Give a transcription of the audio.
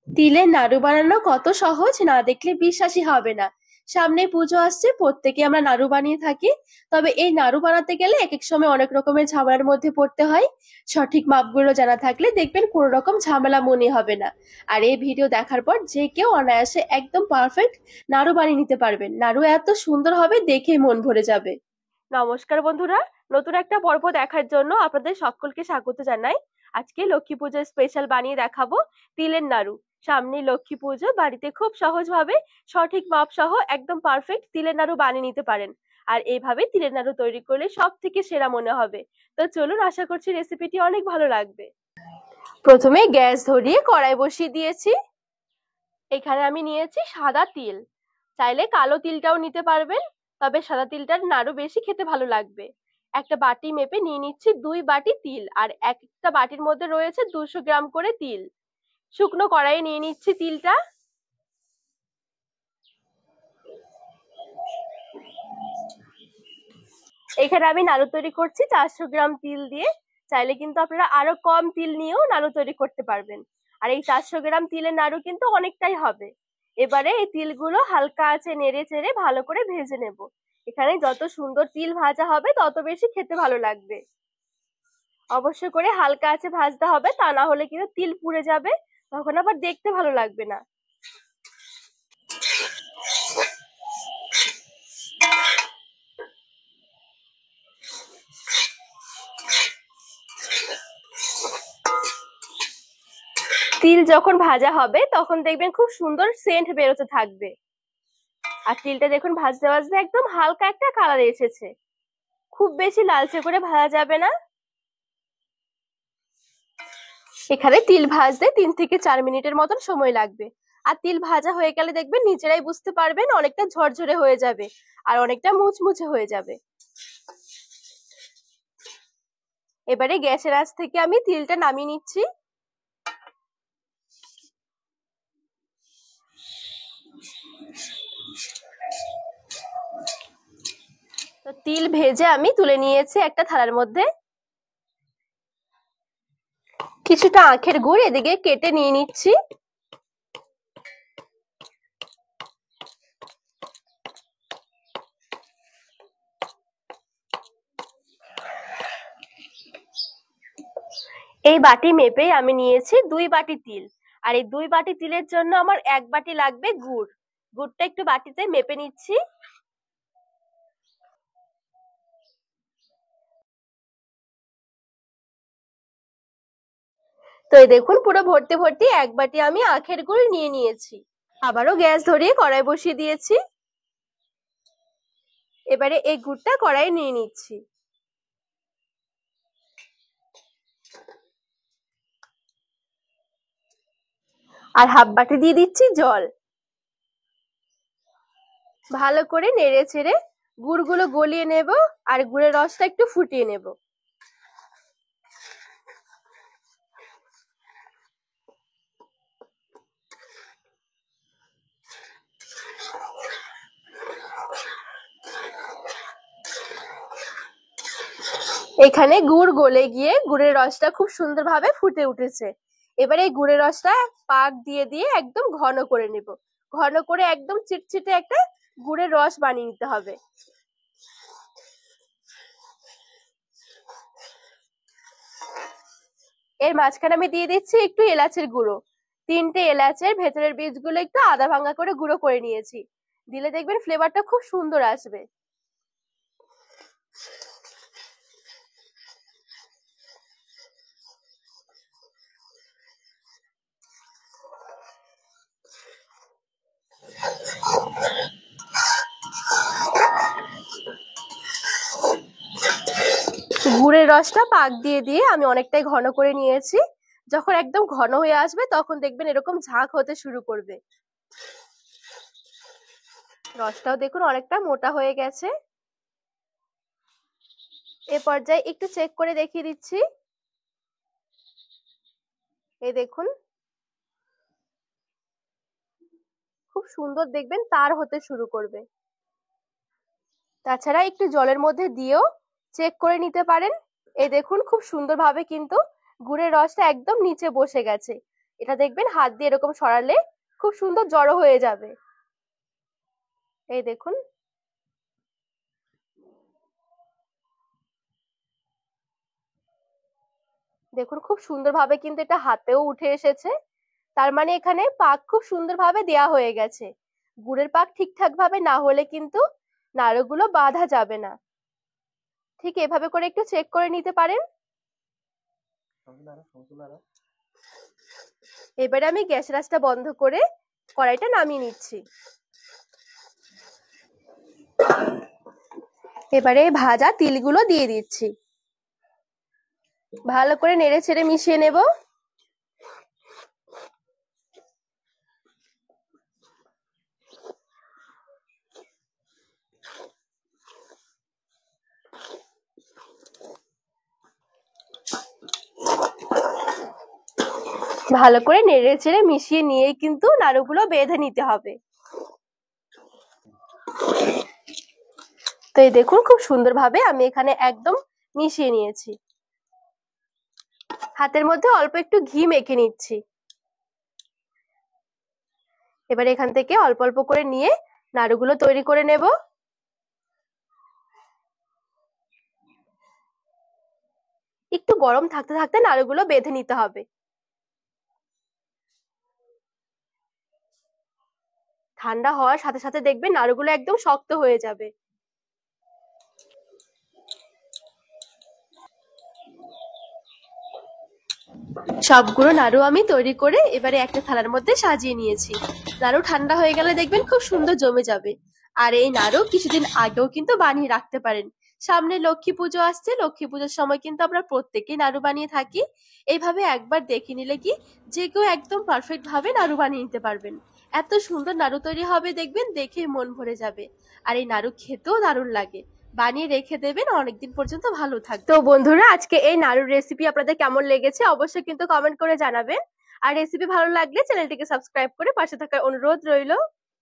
তিলের নাড়ু বানানো কত সহজ, না দেখলে বিশ্বাসই হবে না। সামনে পুজো আসছে, প্রত্যেকে আমরা নাড়ু বানিয়ে থাকি। তবে এই নাড়ু বানাতে গেলে এক এক সময় অনেক রকমের ঝামেলার মধ্যে পড়তে হয়। সঠিক মাপগুলো জানা থাকলে দেখবেন কোনো রকম ঝামেলা মনে হবে না। আর এই ভিডিও দেখার পর যে কেউ অনায়াসে একদম পারফেক্ট নাড়ু বানিয়ে নিতে পারবেন। নাড়ু এত সুন্দর হবে, দেখে মন ভরে যাবে। নমস্কার বন্ধুরা, নতুন একটা পর্ব দেখার জন্য আপনাদের সকলকে স্বাগত জানাই। আজকে লক্ষ্মী পুজোর স্পেশাল বানিয়ে দেখাবো তিলের নাড়ু। সামনে লক্ষ্মী পুজো, বাড়িতে খুব সহজভাবে সঠিক মাপ সহ একদম পারফেক্ট তিলের নাড়ু বানিয়ে নিতে পারেন। আর এইভাবে তিলের নাড়ু তৈরি করলে সব থেকে সেরা মনে হবে। তো চলুন, আশা করছি রেসিপিটি অনেক ভালো লাগবে। প্রথমে গ্যাস ধরিয়ে কড়াই বসিয়ে দিয়েছি। এখানে আমি নিয়েছি সাদা তিল, চাইলে কালো তিলটাও নিতে পারবেন, তবে সাদা তিলটার নাড়ু বেশি খেতে ভালো লাগবে। একটা বাটি মেপে নিয়ে নিচ্ছি 2 বাটি তিল, আর একটা বাটির মধ্যে রয়েছে 200 গ্রাম করে তিল। শুকনো কড়াইয়ে নিয়ে নিচ্ছি তিলটা। এখানে আমি নাড়ু তৈরি করছি 400 গ্রাম তিল দিয়ে। চাইলে কিন্তু আপনারা আরো কম তিল নিয়েও নাড়ু তৈরি করতে পারবেন। আর এই 400 গ্রাম তিলের নাড়ু কিন্তু অনেকটাই হবে। এবারে এই তিলগুলো হালকা আঁচে নেড়ে চেড়ে ভালো করে ভেজে নেব। এখানে যত সুন্দর তিল ভাজা হবে তত বেশি খেতে ভালো লাগবে। অবশ্য করে হালকা আঁচে ভাজতে হবে, তা না হলে কিন্তু তিল পুড়ে যাবে, তখন আবার দেখতে ভালো লাগবে না। তিল যখন ভাজা হবে তখন দেখবেন খুব সুন্দর সেন্ট বেরোতে থাকবে। আর তিলটা দেখুন ভাজতে ভাজতে একদম হালকা একটা কালার এসেছে। খুব বেশি লালচে করে ভাজা যাবে না। এখানে তিল ভাজতে 3 থেকে 4 মিনিটের মতন সময় লাগবে। আর তিল ভাজা হয়ে গেলে দেখবেন নিজেরাই বুঝতে পারবেন অনেকটা ঝরঝরে হয়ে যাবে আর অনেকটা মুচমুচে হয়ে যাবে। এবারে গ্যাসের আঁচ থেকে আমি তিলটা নামিয়ে নিচ্ছি। তো তিল ভেজে আমি তুলে নিয়েছি একটা থালার মধ্যে। কিছুটা আখের গুড় এদিকে কেটে নিয়ে নিচ্ছি। এই বাটি মেপে আমি নিয়েছি 2 বাটি তিল। আর এই 2 বাটি তিলের জন্য আমার 1 বাটি লাগবে গুড়। গুড়টা একটু বাটিতে মেপে নিচ্ছি। তো এই দেখুন পুরো ভর্তি ভর্তি 1 বাটি আমি আখের গুড় নিয়ে নিয়েছি। আবারও গ্যাস ধরিয়ে কড়াই বসিয়ে দিয়েছি। এবারে এই গুড়টা কড়াইয়ে নিয়ে নিচ্ছি। আর হাফ বাটি দিয়ে দিচ্ছি জল। ভালো করে নেড়ে ছেড়ে গুড়গুলো গলিয়ে নেব আর গুড়ের রসটা একটু ফুটিয়ে নেব। এখানে গুড় গলে গিয়ে গুড়ের রসটা খুব সুন্দরভাবে ফুটে উঠেছে। এবারে এই গুড়ের রসটা পাক দিয়ে দিয়ে একদম ঘন করে নেব। ঘন করে একদম চিটচিটে একটা গুড়ের রস বানিয়ে নিতে হবে। এর মাঝখানে আমি দিয়ে দিচ্ছি একটু এলাচের গুঁড়ো। 3টে এলাচের ভেতরের বীজগুলো একটু আদা ভাঙা করে গুঁড়ো করে নিয়েছি। দিলে দেখবেন ফ্লেভারটা খুব সুন্দর আসবে। গুড়ের রসটা পাক দিয়ে দিয়ে আমি অনেকটাই ঘন করে নিয়েছি। যখন একদম ঘন হয়ে আসবে তখন দেখবেন এরকম ঝাঁক হতে শুরু করবে। রসটাও দেখুন অনেকটা মোটা হয়ে গেছে। এ পর্যায়ে একটু চেক করে দেখিয়ে দিচ্ছি। এই দেখুন খুব সুন্দর দেখবেন তার হতে শুরু করবে। তাছাড়া একটু জলের মধ্যে দিয়েও চেক করে নিতে পারেন। এই দেখুন খুব সুন্দরভাবে কিন্তু গুড়ের রসটা একদম নিচে বসে গেছে। এটা দেখবেন হাত দিয়ে এরকম সরালে খুব সুন্দর জড়ো হয়ে যাবে। এই দেখুন। দেখুন খুব সুন্দরভাবে কিন্তু এটা হাতেও উঠে এসেছে। তার মানে এখানে পাক খুব সুন্দরভাবে দেয়া হয়ে গেছে। গুড়ের পাক ঠিকঠাক ভাবে না হলে কিন্তু নাড়ুগুলো বাঁধা যাবে না। ঠিক এভাবে করে একটু চেক করে নিতে পারেন। এবারে আমি গ্যাসের আঁচটা বন্ধ করে কড়াইটা নামিয়ে নিচ্ছি। এবারে ভাজা তিলগুলো দিয়ে দিচ্ছি। ভালো করে নেড়ে ছেড়ে মিশিয়ে নেব। ভালো করে নেড়ে ছেড়ে মিশিয়ে নিয়ে কিন্তু নাড়ুগুলো বেঁধে নিতে হবে। তো এই দেখুন খুব সুন্দরভাবে আমি এখানে একদম মিশিয়ে নিয়েছি। হাতের মধ্যে অল্প একটু ঘি মেখে নিচ্ছি। এবার এখান থেকে অল্প অল্প করে নিয়ে নাড়ুগুলো তৈরি করে নেব। একটু গরম থাকতে থাকতে নাড়ুগুলো বেঁধে নিতে হবে। ঠান্ডা হওয়ার সাথে সাথে দেখবেন নাড়ুগুলো একদম শক্ত হয়ে যাবে। সবগুলো নাড়ু আমি তৈরি করে এবারে একটা থালার মধ্যে সাজিয়ে নিয়েছি। নাড়ু ঠান্ডা হয়ে গেলে দেখবেন খুব সুন্দর জমে যাবে। আর এই নাড়ু কিছুদিন আগেও কিন্তু বানিয়ে রাখতে পারেন। সামনে লক্ষ্মী পুজো আসছে, লক্ষ্মী পুজোর সময় কিন্তু আমরা প্রত্যেকেই নাড়ু বানিয়ে থাকি। এইভাবে একবার দেখে নিলে কি যে কেউ একদম পারফেক্ট ভাবে নাড়ু বানিয়ে নিতে পারবেন। এত সুন্দর নাড়ু তৈরি হবে দেখবেন, দেখে মন ভরে যাবে। আর এই নাড়ু খেতেও দারুণ লাগে। বানিয়ে রেখে দেবেন, অনেকদিন পর্যন্ত ভালো থাকবে। তো বন্ধুরা, আজকে এই নাড়ুর রেসিপি আপনাদের কেমন লেগেছে অবশ্যই কিন্তু কমেন্ট করে জানাবেন। আর রেসিপি ভালো লাগলে চ্যানেলটিকে সাবস্ক্রাইব করে পাশে থাকার অনুরোধ রইল।